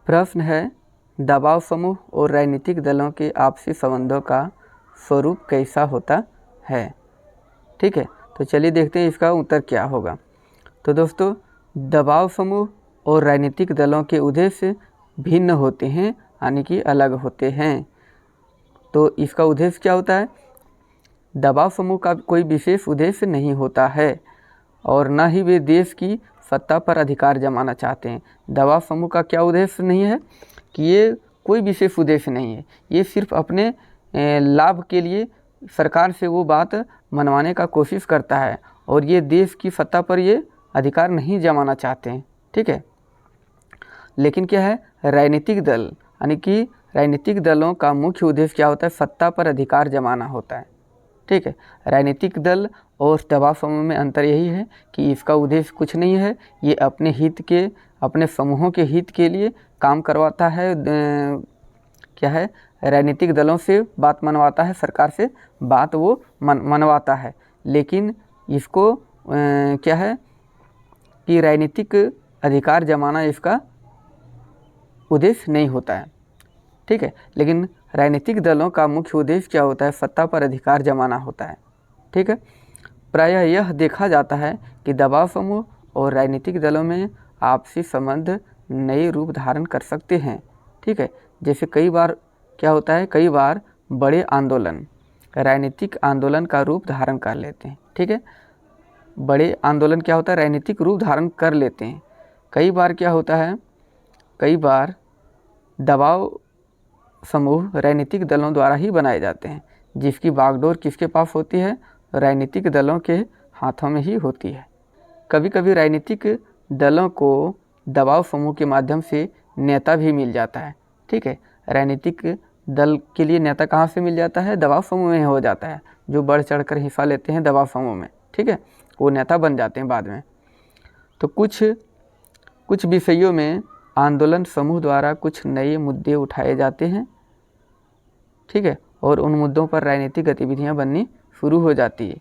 प्रश्न है, दबाव समूह और राजनीतिक दलों के आपसी संबंधों का स्वरूप कैसा होता है। ठीक है, तो चलिए देखते हैं इसका उत्तर क्या होगा। तो दोस्तों, दबाव समूह और राजनीतिक दलों के उद्देश्य भिन्न होते हैं, यानी कि अलग होते हैं। तो इसका उद्देश्य क्या होता है? दबाव समूह का कोई विशेष उद्देश्य नहीं होता है और न ही वे देश की सत्ता पर अधिकार जमाना चाहते हैं। दबाव समूह का क्या उद्देश्य नहीं है कि ये कोई विशेष उद्देश्य नहीं है, ये सिर्फ अपने लाभ के लिए सरकार से वो बात मनवाने का कोशिश करता है और ये देश की सत्ता पर ये अधिकार नहीं जमाना चाहते हैं। ठीक है, लेकिन क्या है, राजनीतिक दल यानी कि राजनीतिक दलों का मुख्य उद्देश्य क्या होता है? सत्ता पर अधिकार जमाना होता है। ठीक है, राजनीतिक दल और दबाव समूह में अंतर यही है कि इसका उद्देश्य कुछ नहीं है, ये अपने हित के, अपने समूहों के हित के लिए काम करवाता है। क्या है, राजनीतिक दलों से बात मनवाता है, सरकार से बात वो मनवाता है, लेकिन इसको क्या है कि राजनीतिक अधिकार जमाना इसका उद्देश्य नहीं होता है। ठीक है, लेकिन राजनीतिक दलों का मुख्य उद्देश्य क्या होता है? सत्ता पर अधिकार जमाना होता है। ठीक है, प्रायः यह देखा जाता है कि दबाव समूह और राजनीतिक दलों में आपसी संबंध नए रूप धारण कर सकते हैं। ठीक है, जैसे कई बार क्या होता है, कई बार बड़े आंदोलन राजनीतिक आंदोलन का रूप धारण कर लेते हैं। ठीक है, बड़े आंदोलन क्या होता है? राजनीतिक रूप धारण कर लेते हैं। कई बार क्या होता है, कई बार दबाव समूह राजनीतिक दलों द्वारा ही बनाए जाते हैं, जिसकी बागडोर किसके पास होती है? राजनीतिक दलों के हाथों में ही होती है। कभी कभी राजनीतिक दलों को दबाव समूह के माध्यम से नेता भी मिल जाता है। ठीक है, राजनीतिक दल के लिए नेता कहाँ से मिल जाता है? दबाव समूह में हो जाता है। जो बढ़ चढ़कर हिस्सा लेते हैं दबाव समूह में, ठीक है, वो नेता बन जाते हैं बाद में। तो कुछ विषयों में आंदोलन समूह द्वारा कुछ नए मुद्दे उठाए जाते हैं। ठीक है, और उन मुद्दों पर राजनीतिक गतिविधियां बननी शुरू हो जाती है।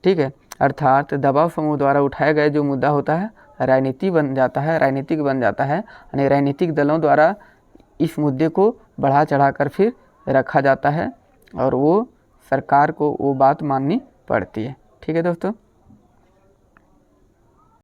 ठीक है, अर्थात दबाव समूह द्वारा उठाया गया जो मुद्दा होता है राजनीतिक बन जाता है, यानी राजनीतिक दलों द्वारा इस मुद्दे को बढ़ा चढ़ाकर फिर रखा जाता है और वो सरकार को वो बात माननी पड़ती है। ठीक है दोस्तों।